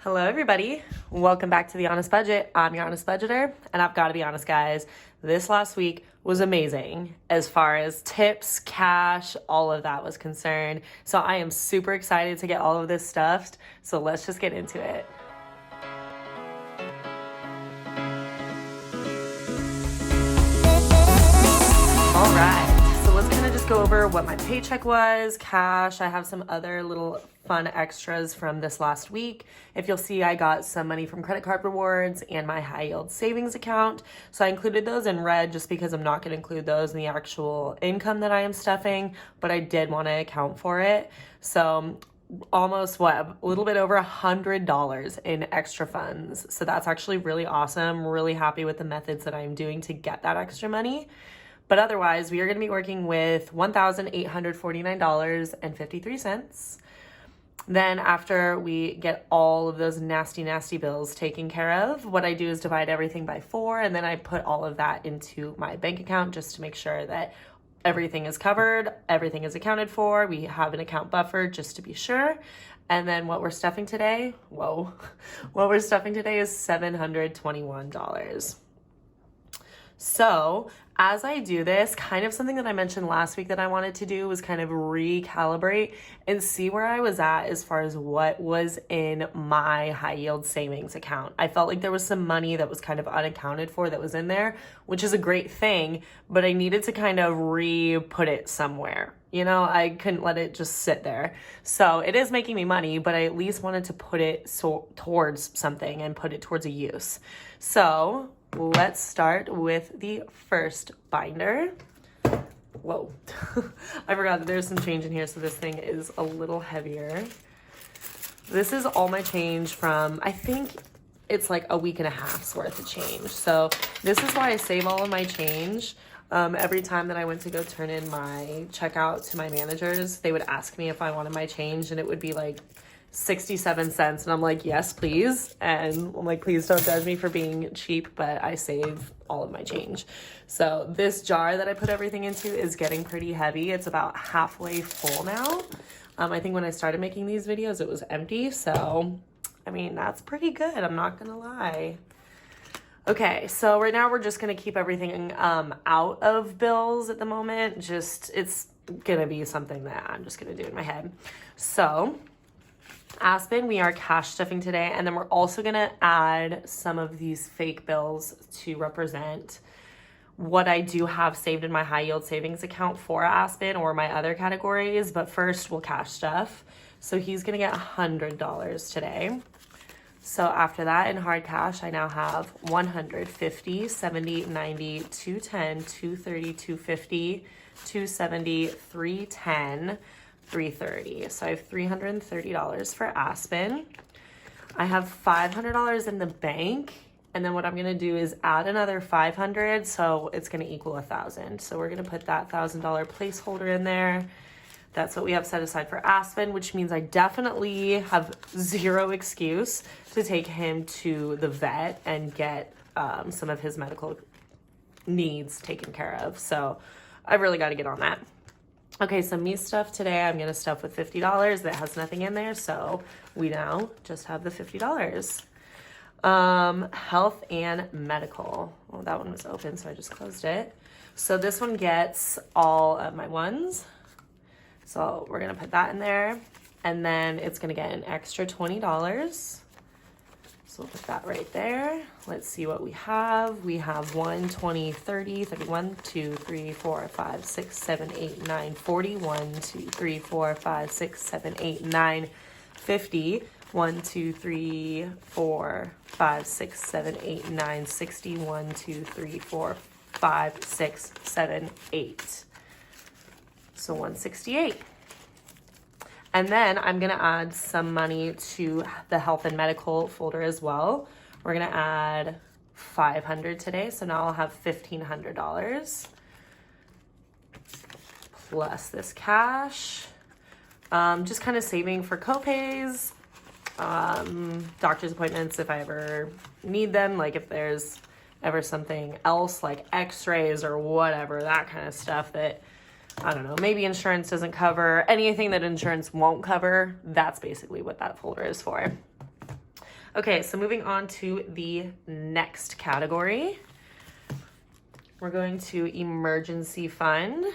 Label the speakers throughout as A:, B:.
A: Hello, everybody. Welcome back to The Honest Budget. I'm your Honest Budgeter, and I've got to be honest, guys. This last week was amazing as far as tips, cash, all of that was concerned. So I am super excited to get all of this stuffed. So let's just get into it. All right, so let's kind of just go over what my paycheck was, cash. I have some other little fun extras from this last week. If you'll see, I got some money from credit card rewards and my high yield savings account. So I included those in red just because I'm not going to include those in the actual income that I am stuffing, but I did want to account for it. So almost a little bit over $100 in extra funds. So that's actually really awesome. Really happy with the methods that I'm doing to get that extra money. But otherwise, we are going to be working with $1,849.53. Then after we get all of those nasty, nasty bills taken care of, what I do is divide everything by 4, and then I put all of that into my bank account just to make sure that everything is covered, everything is accounted for. We have an account buffer just to be sure. And then what we're stuffing today, what we're stuffing today is $721. So as I do this, kind of something that I mentioned last week that I wanted to do was kind of recalibrate and see where I was at as far as what was in my high yield savings account. I felt like there was some money that was kind of unaccounted for that was in there, which is a great thing, but I needed to kind of re-put it somewhere. You know, I couldn't let it just sit there. So it is making me money, but I at least wanted to put it towards something and put it towards a use. So let's start with the first binder. Whoa, I forgot that there's some change in here, so this thing is a little heavier. This is all my change from, I think it's like a week and a half's worth of change. So this is why I save all of my change. Every time that I went to go turn in my checkout to my managers, they would ask me if I wanted my change, and it would be like 67 cents, and I'm like, yes, please. And I'm like, please don't judge me for being cheap, but I save all of my change. So this jar that I put everything into is getting pretty heavy. It's about halfway full now. I think when I started making these videos, it was empty. So, I mean, that's pretty good. I'm not gonna lie. Okay, so right now we're just gonna keep everything out of bills at the moment. It's gonna be something that I'm just gonna do in my head. So Aspen, we are cash stuffing today, and then we're also gonna add some of these fake bills to represent what I do have saved in my high yield savings account for Aspen or my other categories. But first we'll cash stuff. So he's gonna get $100 today. So after that, in hard cash, I now have 150, 70, 90, 210, 230, 250, 270, 310, 330. So I have $330 for Aspen. I have $500 in the bank, and then what I'm gonna do is add another $500, so it's gonna equal $1,000. So we're gonna put that $1,000 placeholder in there. That's what we have set aside for Aspen, which means I definitely have zero excuse to take him to the vet and get some of his medical needs taken care of. So I've really got to get on that. Okay, so me stuff today, I'm gonna stuff with $50 that has nothing in there, so we now just have the $50. Health and medical. Well, that one was open, so I just closed it. So this one gets all of my ones. So we're gonna put that in there, and then it's gonna get an extra $20. So we'll put that right there. Let's see what we have. We have 1, 20, 30, 31, 2, 3, 4, 5, 6, 7, 8, 9, 40, 1, 2, 3, 4, 5, 6, 7, 8, 9, 50, 1, 2, 3, 4, 5, 6, 7, 8, 9, 60, 1, 2, 3, 4, 5, 6, 7, 8. So 168. And then I'm gonna add some money to the health and medical folder as well. We're gonna add $500 today, so now I'll have $1,500 plus this cash. Just kind of saving for copays, doctor's appointments if I ever need them, like if there's ever something else like x-rays or whatever, that kind of stuff that I don't know, maybe insurance doesn't cover. Anything that insurance won't cover, that's basically what that folder is for. Okay, so moving on to the next category. We're going to emergency fund.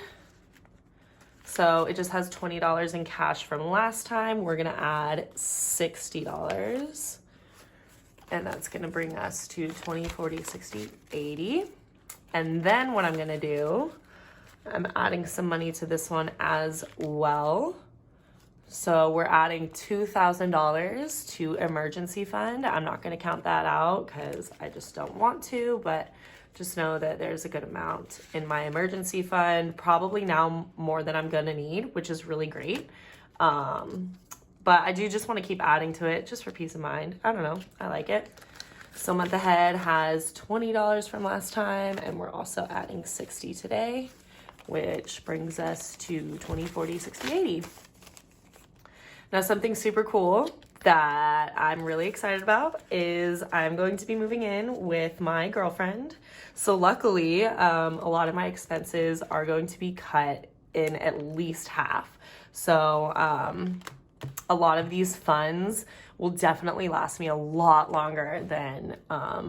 A: So it just has $20 in cash from last time. We're gonna add $60. And that's gonna bring us to 20, 40, 60, 80. And then what I'm gonna do, I'm adding some money to this one as well. So we're adding $2,000 to emergency fund. I'm not gonna count that out because I just don't want to, but just know that there's a good amount in my emergency fund, probably now more than I'm gonna need, which is really great. But I do just wanna keep adding to it just for peace of mind. I don't know, I like it. So month ahead has $20 from last time, and we're also adding 60 today, which brings us to 20, 40, 60, 80. Now something super cool that I'm really excited about is I'm going to be moving in with my girlfriend. So luckily, a lot of my expenses are going to be cut in at least half. So a lot of these funds will definitely last me a lot longer than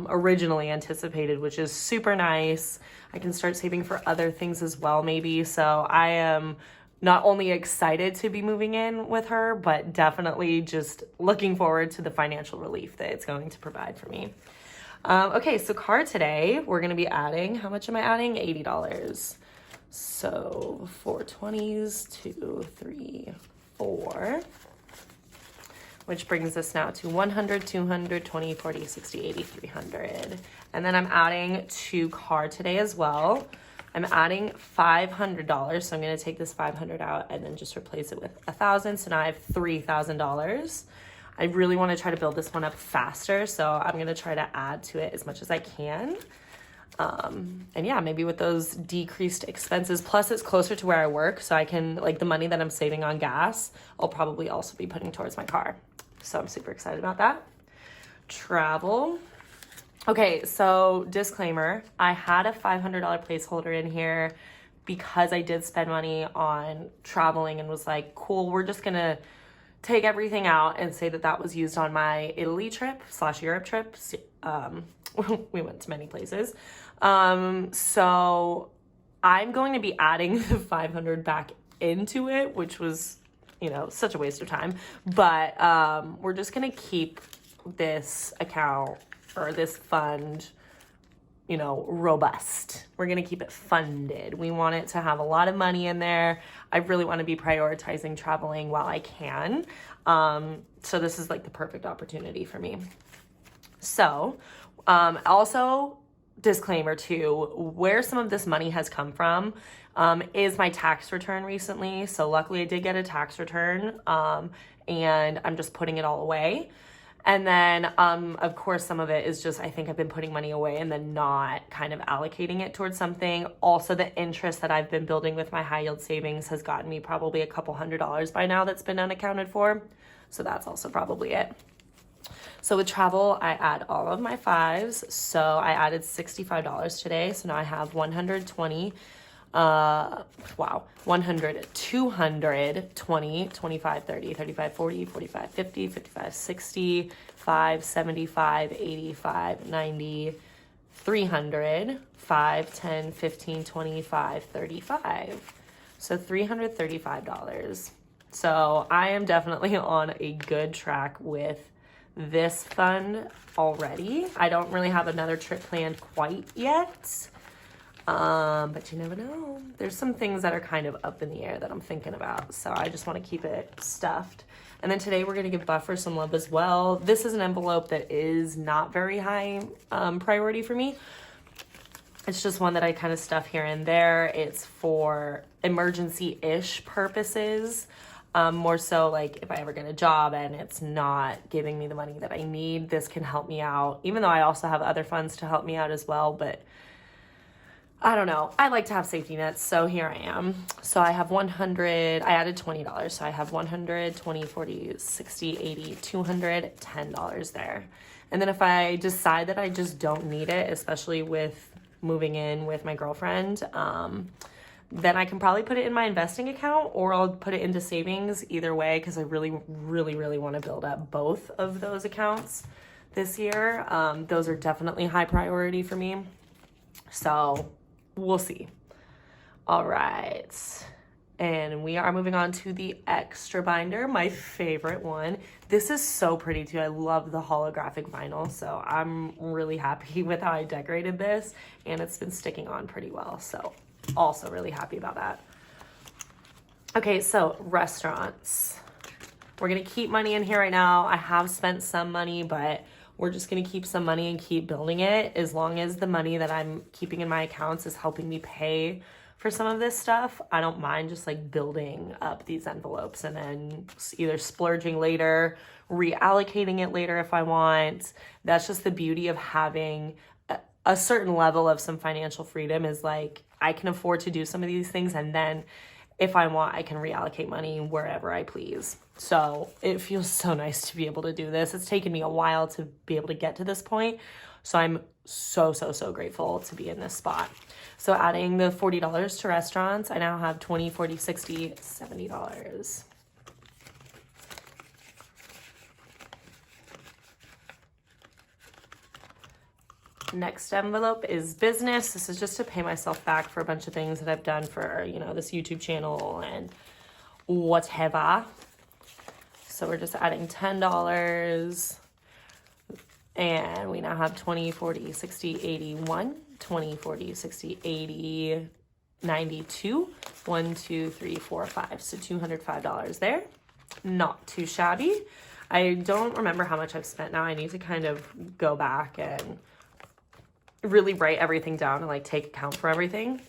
A: originally anticipated, which is super nice. I can start saving for other things as well, maybe. So I am not only excited to be moving in with her, but definitely just looking forward to the financial relief that it's going to provide for me. Okay, so car today, we're gonna be adding, how much am I adding? $80. So 4 20s, 2, 3, 4, which brings us now to 100, 200, 20, 40, 60, 80, 300. And then I'm adding to car today as well. I'm adding $500, so I'm gonna take this 500 out and then just replace it with 1,000. So now I have $3,000. I really wanna try to build this one up faster, so I'm gonna try to add to it as much as I can. And yeah, maybe with those decreased expenses, plus it's closer to where I work, so I can, like the money that I'm saving on gas, I'll probably also be putting towards my car. So I'm super excited about that. Travel. Okay, so disclaimer, I had a $500 placeholder in here because I did spend money on traveling and was like, cool, we're just gonna take everything out and say that that was used on my Italy trip / Europe trip. We went to many places. So I'm going to be adding the 500 back into it, which was, you know, such a waste of time. But we're just gonna keep this account or this fund, you know, robust. We're gonna keep it funded. We want it to have a lot of money in there. I really wanna be prioritizing traveling while I can. So this is like the perfect opportunity for me. So also disclaimer too, where some of this money has come from is my tax return recently. So luckily I did get a tax return and I'm just putting it all away. And then, of course, some of it is just, I think I've been putting money away and then not kind of allocating it towards something. Also, the interest that I've been building with my high yield savings has gotten me probably a couple $100s by now that's been unaccounted for. So that's also probably it. So with travel, I add all of my fives. So I added $65 today. So now I have 120, 100, 200, 20, 25, 30, 35, 40, 45, 50, 55, 60, 5, 75, 85, 90, 300, 5, 10, 15, 25, 35. So $335. So I am definitely on a good track with this fund already. I don't really have another trip planned quite yet. But you never know. There's some things that are kind of up in the air that I'm thinking about. So I just want to keep it stuffed. And then today we're going to give Buffer some love as well. This is an envelope that is not very high priority for me. It's just one that I kind of stuff here and there. It's for emergency-ish purposes. More so like if I ever get a job and it's not giving me the money that I need, this can help me out. Even though I also have other funds to help me out as well, but I don't know. I like to have safety nets, so here I am. So I have 100, I added $20. So I have 100, 20, 40, 60, 80, 200, $10 there. And then if I decide that I just don't need it, especially with moving in with my girlfriend, then I can probably put it in my investing account or I'll put it into savings either way because I really, really, really want to build up both of those accounts. this year. Those are definitely high priority for me. So we'll see. All right. And we are moving on to the extra binder, my favorite one. This is so pretty too. I love the holographic vinyl. So I'm really happy with how I decorated this, and it's been sticking on pretty well. So also really happy about that. Okay, so restaurants. We're gonna keep money in here right now. I have spent some money, but we're just gonna keep some money and keep building it as long as the money that I'm keeping in my accounts is helping me pay for some of this stuff. I don't mind just like building up these envelopes and then either splurging later, reallocating it later if I want. That's just the beauty of having a certain level of some financial freedom, is like I can afford to do some of these things, and then if I want, I can reallocate money wherever I please. So it feels so nice to be able to do this. It's taken me a while to be able to get to this point. So I'm so grateful to be in this spot. So adding the $40 to restaurants, I now have $20, $40, $60, $70. Next envelope is business. This is just to pay myself back for a bunch of things that I've done for, you know, this YouTube channel and whatever. So we're just adding $10. And we now have 20, 40, 60, 81, 20, 40, 60, 80, 92, 1, 2, 3, 4, 5. So $205 there. Not too shabby. I don't remember how much I've spent now. I need to kind of go back and really write everything down and like take account for everything.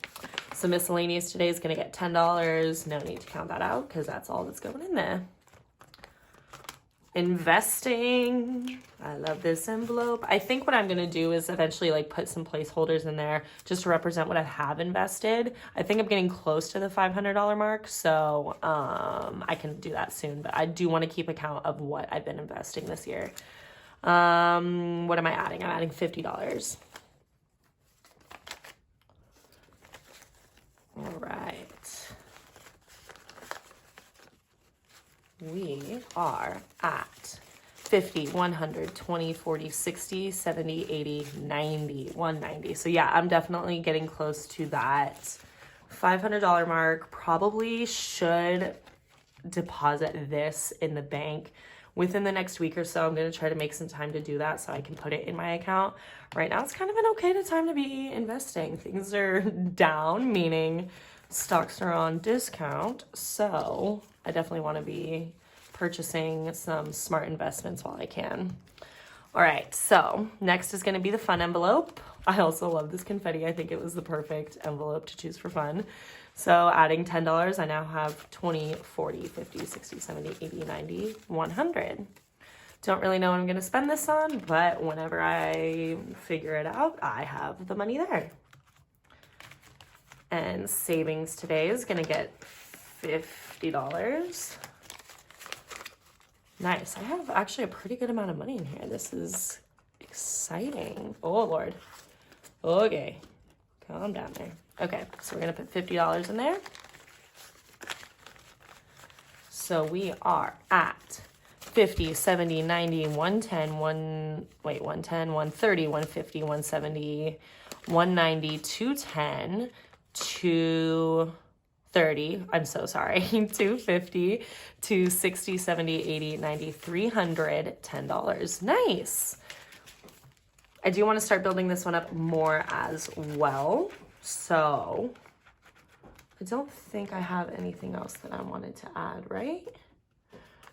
A: So miscellaneous today is going to get $10. No need to count that out because that's all that's going in there. Investing. I love this envelope. I think what I'm going to do is eventually like put some placeholders in there just to represent what I have invested. I think I'm getting close to the $500 mark, so I can do that soon, but I do want to keep account of what I've been investing this year. What am I adding? I'm adding $50. All right. We are at 50, 100, 20, 40, 60, 70, 80, 90, 190. So yeah, I'm definitely getting close to that $500 mark. Probably should deposit this in the bank within the next week or so. I'm going to try to make some time to do that so I can put it in my account. Right now, it's kind of an okay time to be investing. Things are down, meaning stocks are on discount. So I definitely want to be purchasing some smart investments while I can. All right, so next is going to be the fun envelope. I also love this confetti. I think it was the perfect envelope to choose for fun. So adding $10, I now have 20, 40, 50, 60, 70, 80, 90, 100. Don't really know what I'm going to spend this on, but whenever I figure it out, I have the money there. And savings today is going to get $50. Nice. I have actually a pretty good amount of money in here. This is exciting. Oh, Lord. Okay. Calm down there. Okay, so we're going to put $50 in there. So we are at 50, 70, 90, 110, 110, 130, 150, 170, 190, 210, 230, I'm so sorry, 250, 260, 70, 80, 90, $310. Nice. I do want to start building this one up more as well. So I don't think I have anything else that I wanted to add, right?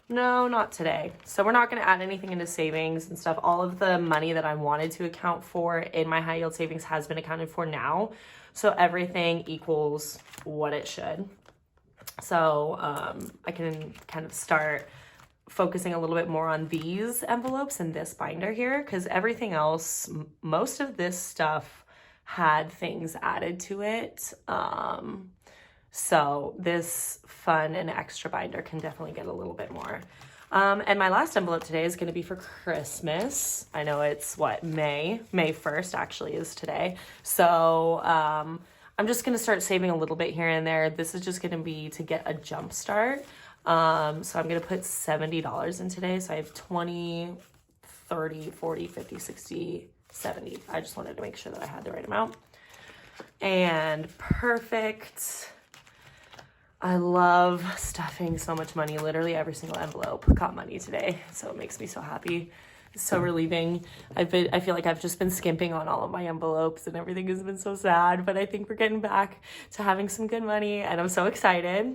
A: No, not today. So we're not going to add anything into savings and stuff. All of the money that I wanted to account for in my high yield savings has been accounted for now. So everything equals what it should. So I can kind of start focusing a little bit more on these envelopes and this binder here, because everything else, most of this stuff had things added to it. So this fun and extra binder can definitely get a little bit more. And my last envelope today is going to be for Christmas. I know it's May 1st actually is today. So I'm just going to start saving a little bit here and there. This is just going to be to get a jump start. So I'm going to put $70 in today. So I have 20, 30, 40, 50, 60, 70. I just wanted to make sure that I had the right amount. And perfect. I love stuffing so much money. Literally every single envelope got money today. So it makes me so happy. It's so relieving. I feel like I've just been skimping on all of my envelopes and everything has been so sad, but I think we're getting back to having some good money and I'm so excited.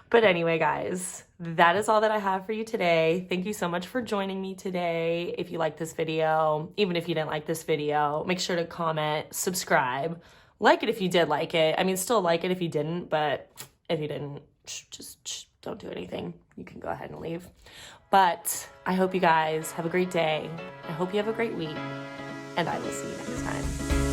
A: But anyway, guys, that is all that I have for you today. Thank you so much for joining me today. If you like this video, even if you didn't like this video, make sure to comment, subscribe, like it if you did like it. I mean, still like it if you didn't, but if you didn't, just don't do anything. You can go ahead and leave. But I hope you guys have a great day. I hope you have a great week, and I will see you next time.